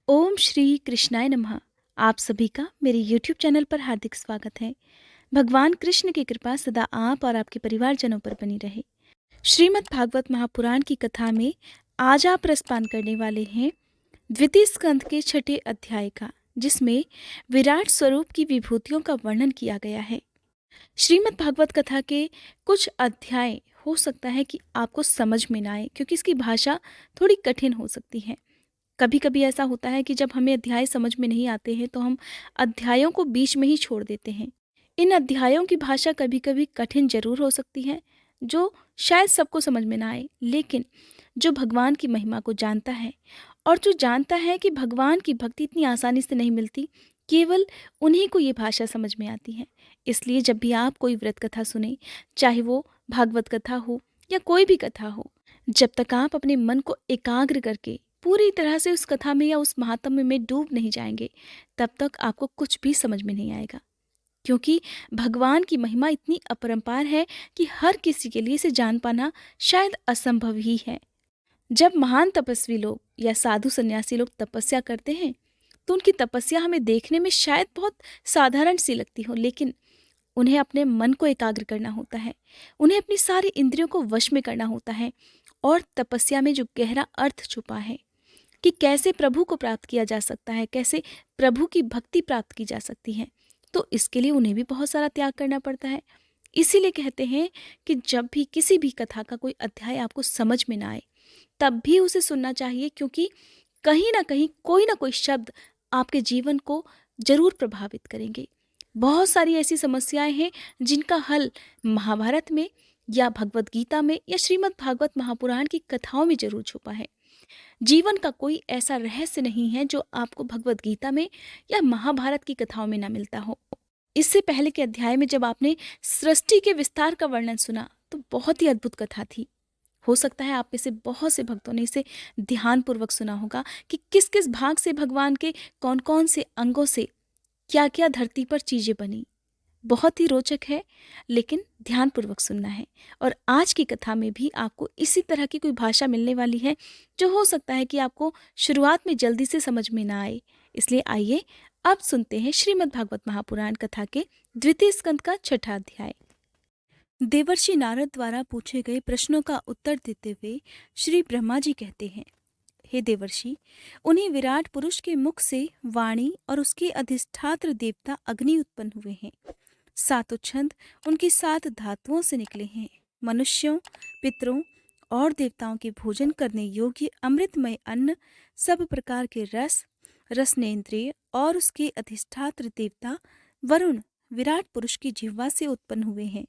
ओम श्री कृष्णाय नमः। आप सभी का मेरे YouTube चैनल पर हार्दिक स्वागत है। भगवान कृष्ण की कृपा सदा आप और आपके परिवारजनों पर बनी रहे। श्रीमद् भागवत महापुराण की कथा में आज आप रसपान करने वाले हैं द्वितीय स्कंद के छठे अध्याय का, जिसमें विराट स्वरूप की विभूतियों का वर्णन किया गया है। श्रीमद् भागवत कथा के कुछ अध्याय हो सकता है कि आपको समझ में ना आए, क्योंकि इसकी भाषा थोड़ी कठिन हो सकती है। कभी कभी ऐसा होता है कि जब हमें अध्याय समझ में नहीं आते हैं तो हम अध्यायों को बीच में ही छोड़ देते हैं। इन अध्यायों की भाषा कभी कभी कठिन जरूर हो सकती है, जो शायद सबको समझ में ना आए, लेकिन जो भगवान की महिमा को जानता है और जो जानता है कि भगवान की भक्ति इतनी आसानी से नहीं मिलती, केवल उन्हीं को ये भाषा समझ में आती है। इसलिए जब भी आप कोई व्रत कथा सुने, चाहे वो भागवत कथा हो या कोई भी कथा हो, जब तक आप अपने मन को एकाग्र करके पूरी तरह से उस कथा में या उस महात्म्य में डूब नहीं जाएंगे, तब तक आपको कुछ भी समझ में नहीं आएगा। क्योंकि भगवान की महिमा इतनी अपरंपार है कि हर किसी के लिए इसे जान पाना शायद असंभव ही है। जब महान तपस्वी लोग या साधु सन्यासी लोग तपस्या करते हैं, तो उनकी तपस्या हमें देखने में शायद बहुत साधारण सी लगती हो, लेकिन उन्हें अपने मन को एकाग्र करना होता है। उन्हें अपनी सारी इंद्रियों को वश में करना होता है। और तपस्या में जो गहरा अर्थ छुपा है कि कैसे प्रभु को प्राप्त किया जा सकता है, कैसे प्रभु की भक्ति प्राप्त की जा सकती है, तो इसके लिए उन्हें भी बहुत सारा त्याग करना पड़ता है। इसीलिए कहते हैं कि जब भी किसी भी कथा का कोई अध्याय आपको समझ में ना आए, तब भी उसे सुनना चाहिए, क्योंकि कहीं ना कहीं कोई ना कोई शब्द आपके जीवन को जरूर प्रभावित करेंगे। बहुत सारी ऐसी समस्याएं हैं जिनका हल महाभारत में या भगवत गीता में या श्रीमद् भागवत महापुराण की कथाओं में जरूर छुपा है। जीवन का कोई ऐसा रहस्य नहीं है जो आपको भगवत गीता में या महाभारत की कथाओं में ना मिलता हो। इससे पहले के अध्याय में जब आपने सृष्टि के विस्तार का वर्णन सुना, तो बहुत ही अद्भुत कथा थी। हो सकता है आप में से बहुत से भक्तों ने इसे ध्यानपूर्वक सुना होगा कि किस किस भाग से भगवान के कौन कौन से अंगों से क्या क्या धरती पर चीजें बनी। बहुत ही रोचक है, लेकिन ध्यानपूर्वक सुनना है। और आज की कथा में भी आपको इसी तरह की कोई भाषा मिलने वाली है, जो हो सकता है कि आपको शुरुआत में जल्दी से समझ में ना आए। इसलिए आइए अब सुनते हैं श्रीमद् भागवत महापुराण कथा के द्वितीय स्कंद का छठा अध्याय। देवर्षि नारद द्वारा पूछे गए प्रश्नों का उत्तर देते हुए श्री ब्रह्मा जी कहते हैं, हे देवर्षि, उन्हीं विराट पुरुष के मुख से वाणी और उसके अधिष्ठात्र देवता अग्नि उत्पन्न हुए हैं। सातों छंद उनकी सात धातुओं से निकले हैं। मनुष्यों, पितरों और देवताओं के भोजन करने योग्य अमृतमय अन्न, सब प्रकार के रस, रसनेन्द्रिय और उसके अधिष्ठात्र देवता वरुण विराट पुरुष की जिह्वा से उत्पन्न हुए हैं।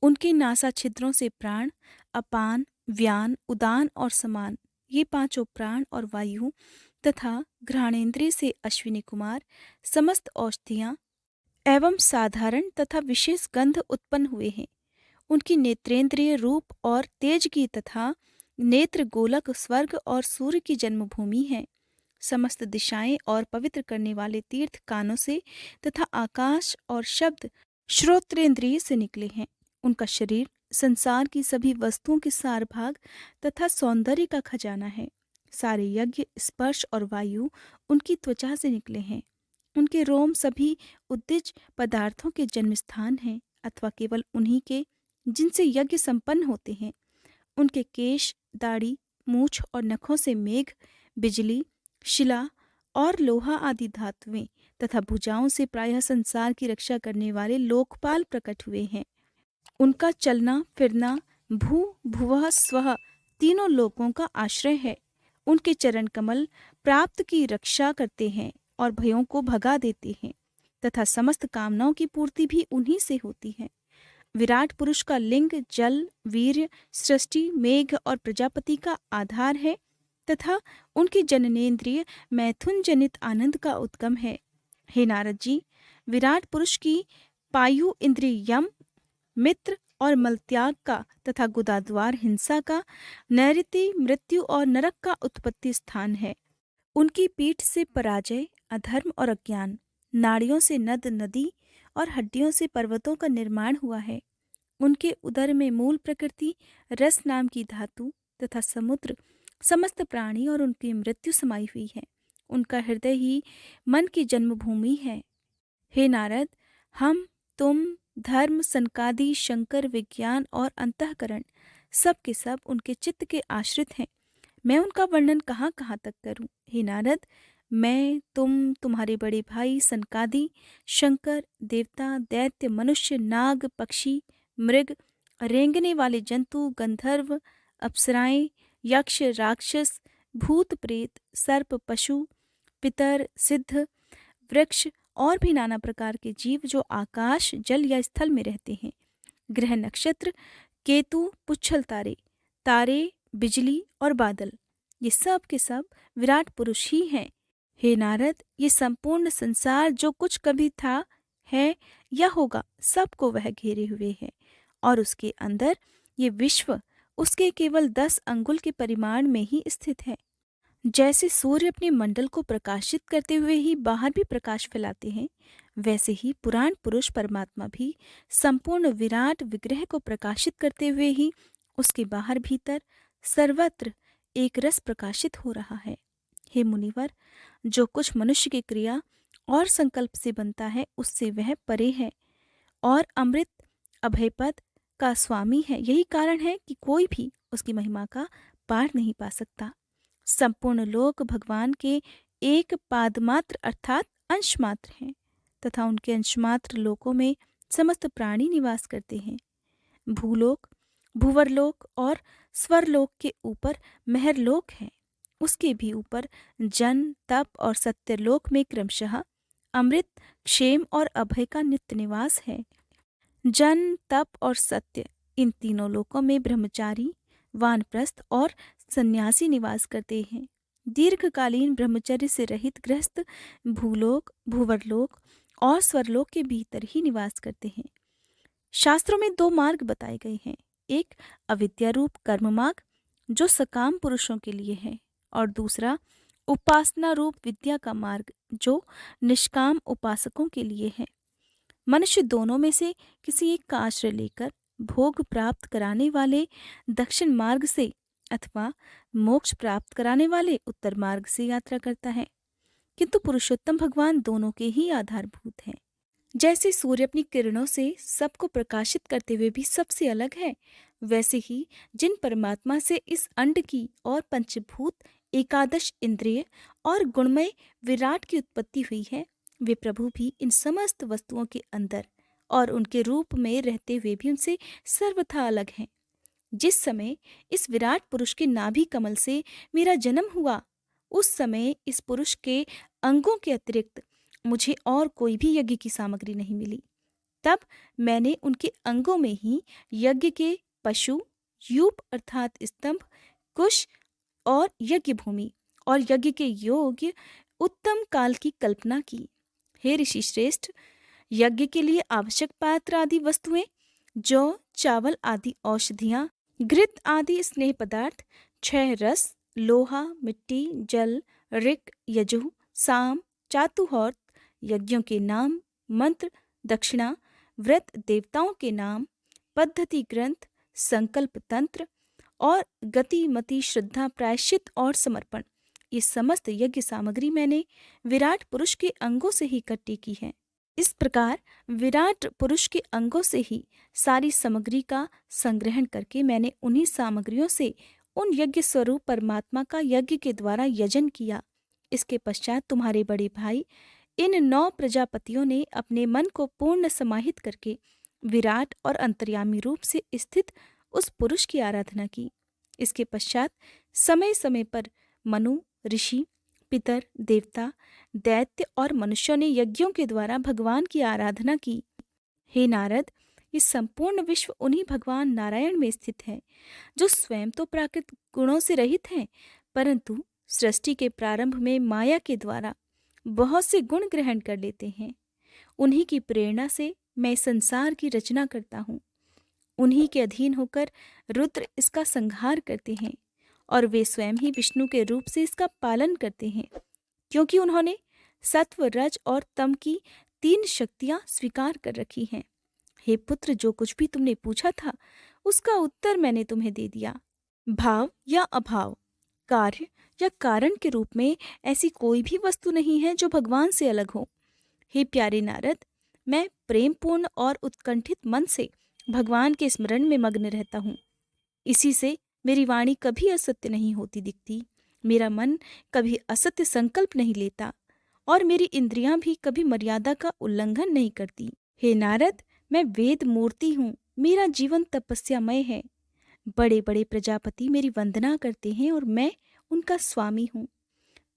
उनके नासा छिद्रों से प्राण, अपान, व्यान, उदान और समान, ये पांचों प्राण और वायु तथा घ्राणेन्द्रिय से अश्विनी कुमार, समस्त औषधियां एवं साधारण तथा विशेष गंध उत्पन्न हुए हैं। उनकी नेत्रेंद्रिय रूप और तेज की तथा नेत्र गोलक स्वर्ग और सूर्य की जन्मभूमि है। समस्त दिशाएं और पवित्र करने वाले तीर्थ कानों से तथा आकाश और शब्द श्रोत्रेंद्रिय से निकले हैं। उनका शरीर संसार की सभी वस्तुओं के सार भाग तथा सौंदर्य का खजाना है। सारे यज्ञ, स्पर्श और वायु उनकी त्वचा से निकले हैं। उनके रोम सभी उद्दिज पदार्थों के जन्म स्थान हैं, अथवा केवल उन्हीं के जिनसे यज्ञ संपन्न होते हैं। उनके केश, दाढ़ी, मूछ और नखों से मेघ, बिजली, शिला और लोहा आदि धातुएं तथा भुजाओं से प्रायः संसार की रक्षा करने वाले लोकपाल प्रकट हुए हैं। उनका चलना फिरना भू भुवः स्वः तीनों लोकों का आश्रय है। उनके चरण कमल प्राप्त की रक्षा करते हैं और भयों को भगा देते हैं, तथा समस्त कामनाओं की पूर्ति भी उन्हीं से होती है। विराट पुरुष का लिंग जल, वीर्य, सृष्टि, मेघ और प्रजापति का आधार है, तथा उनकी जननेन्द्रिय मैथुन जनित आनंद का उद्गम है। हे नारद जी, विराट पुरुष की पायु इंद्रिय यम, मित्र और मलत्याग का तथा गुदाद्वार हिंसा का, नैऋति, मृत्यु और नरक का उत्पत्ति स्थान है। उनकी पीठ से पराजय, अधर्म और अज्ञान, नाड़ियों से नद नदी और हड्डियों से पर्वतों का निर्माण हुआ है। उनके उदर में मूल प्रकृति, रस नाम की धातु तथा समुद्र, समस्त प्राणी और उनकी मृत्यु समाई हुई है। उनका हृदय ही मन की जन्मभूमि है। हे नारद, हम, तुम, धर्म, सनकादि, शंकर, विज्ञान और अंतःकरण सब के सब उनके चित्त के आश्रित हैं। मैं उनका वर्णन कहाँ कहाँ तक करूं? हे नारद, मैं, तुम, तुम्हारे बड़े भाई सनकादि, शंकर, देवता, दैत्य, मनुष्य, नाग, पक्षी, मृग, रेंगने वाले जंतु, गंधर्व, अप्सराएं, यक्ष, राक्षस, भूत, प्रेत, सर्प, पशु, पितर, सिद्ध, वृक्ष और भी नाना प्रकार के जीव जो आकाश, जल या स्थल में रहते हैं, ग्रह, नक्षत्र, केतु, पुच्छल तारे, तारे, बिजली और बादल, ये सब के सब विराट पुरुष ही हैं। हे नारद, ये संपूर्ण संसार जो कुछ कभी था, है या होगा, सबको वह घेरे हुए है और उसके अंदर ये विश्व उसके केवल 10 अंगुल के परिमाण में ही स्थित है। जैसे सूर्य अपने मंडल को प्रकाशित करते हुए ही बाहर भी प्रकाश फैलाते हैं, वैसे ही पुराण पुरुष परमात्मा भी संपूर्ण विराट विग्रह को प्रकाशित करते हुए ही उसके बाहर भीतर सर्वत्र एक रस प्रकाशित हो रहा है। हे मुनिवर, जो कुछ मनुष्य की क्रिया और संकल्प से बनता है उससे वह परे है और अमृत अभयपद का स्वामी है। यही कारण है कि कोई भी उसकी महिमा का पार नहीं पा सकता। संपूर्ण लोक भगवान के एक पादमात्र अर्थात अंशमात्र हैं तथा उनके अंशमात्र लोकों में समस्त प्राणी निवास करते हैं। भूलोक, भूवरलोक और स्वरलोक के ऊपर महरलोक है। उसके भी ऊपर जन, तप और सत्यलोक में क्रमशः अमृत, क्षेम और अभय का नित्य निवास है। जन, तप और सत्य, इन तीनों लोकों में ब्रह्मचारी, वानप्रस्थ और सन्यासी निवास करते हैं। दीर्घकालीन ब्रह्मचर्य से रहित गृहस्थ भूलोक, भूवरलोक और स्वरलोक के भीतर ही निवास करते हैं। शास्त्रों में 2 मार्ग बताए गए हैं, एक अविद्या रूप कर्म मार्ग जो सकाम पुरुषों के लिए है और दूसरा उपासना रूप विद्या का मार्ग जो निष्काम उपासकों के लिए है। मनुष्य दोनों में से किसी एक का आश्रय लेकर भोग प्राप्त कराने वाले दक्षिण मार्ग से अथवा मोक्ष प्राप्त कराने वाले उत्तर मार्ग से यात्रा करता है, किंतु पुरुषोत्तम भगवान दोनों के ही आधारभूत हैं। जैसे सूर्य अपनी किरणों से सबको प्रकाशित करते हुए भी सबसे अलग है, वैसे ही जिन परमात्मा से इस अंड की और पंचभूत, एकादश इंद्रिय और गुणमय विराट की उत्पत्ति हुई है, वे प्रभु भी इन समस्त वस्तुओं के अंदर और उनके रूप में रहते हुए भी उनसे सर्वथा अलग हैं। जिस समय इस विराट पुरुष के नाभि कमल से मेरा जन्म हुआ, उस समय इस पुरुष के अंगों के अतिरिक्त मुझे और कोई भी यज्ञ की सामग्री नहीं मिली। तब मैंने उनके अंगों में ही यज्ञ के पशु, यूप अर्थात स्तंभ, कुश और यज्ञ भूमि और यज्ञ के योग्य उत्तम काल की कल्पना की। हे ऋषि श्रेष्ठ, यज्ञ के लिए आवश्यक पात्र आदि वस्तुएं, जौ, चावल आदि औषधियां, घृत आदि स्नेह पदार्थ, 6 रस, लोहा, मिट्टी, जल, ऋक, यजुः, साम, चातुहोत्र, यज्ञों के नाम, मंत्र, दक्षिणा, व्रत, देवताओं के नाम, पद्धति ग्रंथ, संकल्प तंत्र और गति, मति, श्रद्धा, प्रायश्चित और समर्पण, ये समस्त यज्ञ सामग्री मैंने विराट पुरुष के अंगों से ही इकट्ठी की है। इस प्रकार विराट पुरुष के अंगों से ही सारी सामग्री का संग्रहण करके मैंने उन्हीं सामग्रियों से उन यज्ञ स्वरूप परमात्मा का यज्ञ के द्वारा यजन किया। इसके पश्चात तुम्हारे बड़े भाई इन 9 प्रजापतियों ने अपने मन को पूर्ण समाहित करके विराट और अंतर्यामी रूप से स्थित उस पुरुष की आराधना की। इसके पश्चात समय समय पर मनु, ऋषि, पितर, देवता, दैत्य और मनुष्यों ने यज्ञों के द्वारा भगवान की आराधना की। हे नारद, ये संपूर्ण विश्व उन्हीं भगवान नारायण में स्थित है, जो स्वयं तो प्राकृतिक गुणों से रहित हैं, परंतु सृष्टि के प्रारंभ में माया के द्वारा बहुत से गुण ग्रहण कर लेते हैं। उन्हीं की प्रेरणा से मैं संसार की रचना करता हूँ। उन्हीं के अधीन होकर रुद्र इसका संहार करते हैं और वे स्वयं ही विष्णु के रूप से इसका पालन करते हैं, क्योंकि उन्होंने सत्व, रज और तम की 3 शक्तियां स्वीकार कर रखी हैं। हे पुत्र, जो कुछ भी तुमने पूछा था उसका उत्तर मैंने तुम्हें दे दिया। भाव या अभाव, कार्य या कारण के रूप में ऐसी कोई भी वस्तु नहीं है जो भगवान से अलग हो। हे प्यारे नारद, मैं प्रेमपूर्ण और उत्कंठित मन से भगवान के स्मरण में मग्न रहता हूँ। इसी से मेरी वाणी कभी असत्य नहीं होती दिखती, मेरा मन कभी असत्य संकल्प नहीं लेता और मेरी इंद्रियां भी कभी मर्यादा का उल्लंघन नहीं करती। हे नारद, मैं वेद मूर्ति हूँ, मेरा जीवन तपस्यामय है। बड़े बड़े प्रजापति मेरी वंदना करते हैं और मैं उनका स्वामी हूँ।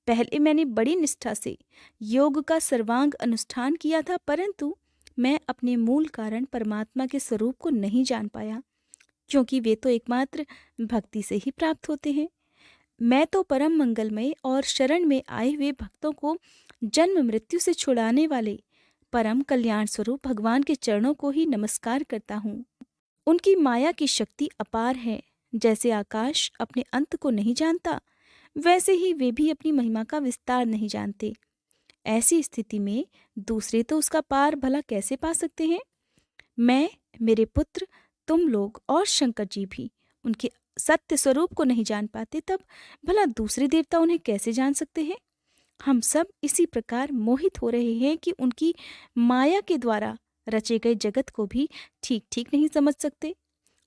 पहले मैंने बड़ी निष्ठा से योग का सर्वांग अनुष्ठान किया था, परंतु मैं अपने मूल कारण परमात्मा के स्वरूप को नहीं जान पाया, क्योंकि वे तो एकमात्र भक्ति से ही प्राप्त होते हैं। मैं तो परम मंगलमय और शरण में आए हुए भक्तों को जन्म मृत्यु से छुड़ाने वाले परम कल्याण स्वरूप भगवान के चरणों को ही नमस्कार करता हूँ। उनकी माया की शक्ति अपार है। जैसे आकाश अपने अंत को नहीं जानता, वैसे ही वे भी अपनी महिमा का विस्तार नहीं जानते। ऐसी स्थिति में दूसरे तो उसका पार भला कैसे पा सकते हैं? मैं, मेरे पुत्र, तुम लोग और शंकर जी भी उनके सत्य स्वरूप को नहीं जान पाते, तब भला दूसरे देवता उन्हें कैसे जान सकते हैं? हम सब इसी प्रकार मोहित हो रहे हैं कि उनकी माया के द्वारा रचे गए जगत को भी ठीक ठीक नहीं समझ सकते।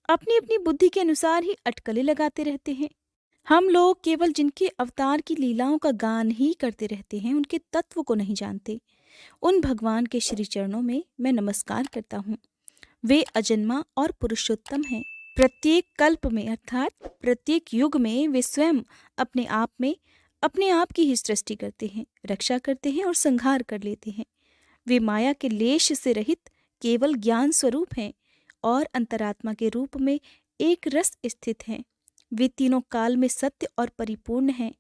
अपनी अपनी बुद्धि के अनुसार ही अटकलें लगाते रहते हैं। हम लोग केवल जिनके अवतार की लीलाओं का गान ही करते रहते हैं, उनके तत्व को नहीं जानते। उन भगवान के श्री चरणों में मैं नमस्कार करता हूँ। वे अजन्मा और पुरुषोत्तम हैं। प्रत्येक कल्प में अर्थात प्रत्येक युग में वे स्वयं अपने आप की ही सृष्टि करते हैं, रक्षा करते हैं और संहार कर लेते हैं। वे माया के लेश से रहित केवल ज्ञान स्वरूप हैं और अंतरात्मा के रूप में एक रस स्थित हैं। वे तीनों काल में सत्य और परिपूर्ण हैं,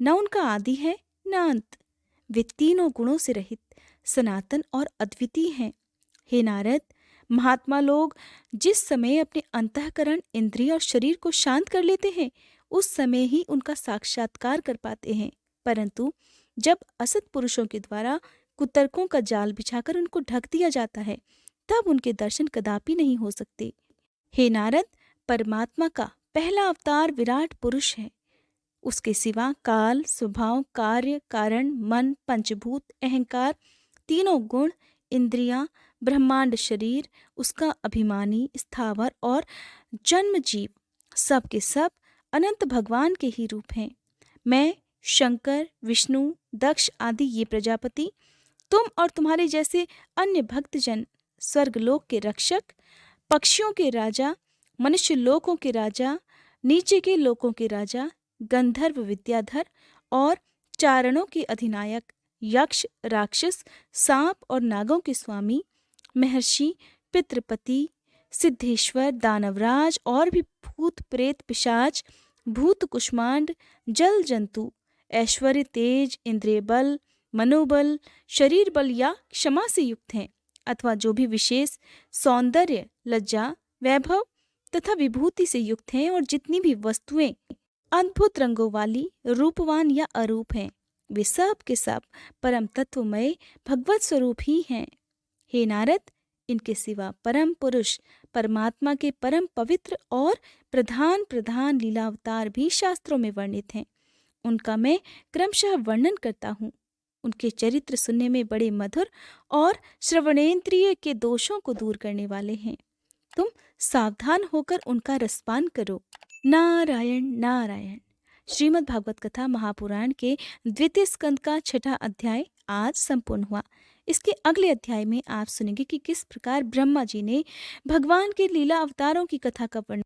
न उनका आदि है न अंत। वे तीनों गुणों से रहित सनातन और अद्वितीय हैं। हे नारद, महात्मा लोग जिस समय अपने अंतःकरण, इंद्रिय और शरीर को शांत कर लेते हैं, उस समय ही उनका साक्षात्कार कर पाते हैं। परंतु जब असत पुरुषों के द्वारा कुतर्कों का जाल बिछाकर उनको ढक दिया जाता है, तब उनके दर्शन कदापि नहीं हो सकते। हे नारद, परमात्मा का पहला अवतार विराट पुरुष है। उसके सिवा काल, स्वभाव, कार्य, कारण, मन, पंचभूत, अहंकार, तीनों गुण, इंद्रियां, ब्रह्मांड, शरीर, उसका अभिमानी, स्थावर और जन्म जीव, सब के सब अनंत भगवान के ही रूप हैं। मैं, शंकर, विष्णु, दक्ष आदि ये प्रजापति, तुम और तुम्हारे जैसे अन्य भक्तजन, स्वर्गलोक के रक्षक, पक्षियों के राजा, मनुष्य लोकों के राजा, नीचे के लोकों के राजा, गंधर्व विद्याधर और चारणों के अधिनायक, यक्ष, राक्षस, सांप और नागों के स्वामी, महर्षि, पितृपति, सिद्धेश्वर, दानवराज और भी भूत प्रेत पिशाच, भूत कुष्मांड, जल जंतु, ऐश्वर्य, तेज, इंद्रिय बल, मनोबल, शरीर बल या क्षमा से युक्त हैं, अथवा जो भी विशेष सौंदर्य, लज्जा, वैभव तथा विभूति से युक्त हैं, और जितनी भी वस्तुएं अद्भुत रंगों वाली, रूपवान या अरूप हैं, वे सब के सब परम तत्वमय भगवत स्वरूप ही हैं। हे नारद, इनके सिवा परम पुरुष परमात्मा के परम पवित्र और प्रधान प्रधान लीलावतार भी शास्त्रों में वर्णित हैं। उनका मैं क्रमशः वर्णन करता हूँ। उनके चरित्र सुनने में बड़े मधुर और श्रवणेन्द्रिय के दोषों को दूर करने वाले हैं। तुम सावधान होकर उनका रसपान करो। नारायण नारायण। श्रीमद् भागवत कथा महापुराण के द्वितीय स्कंद का 6वां अध्याय आज संपूर्ण हुआ। इसके अगले अध्याय में आप सुनेंगे कि किस प्रकार ब्रह्मा जी ने भगवान के लीला अवतारों की कथा का वर्णन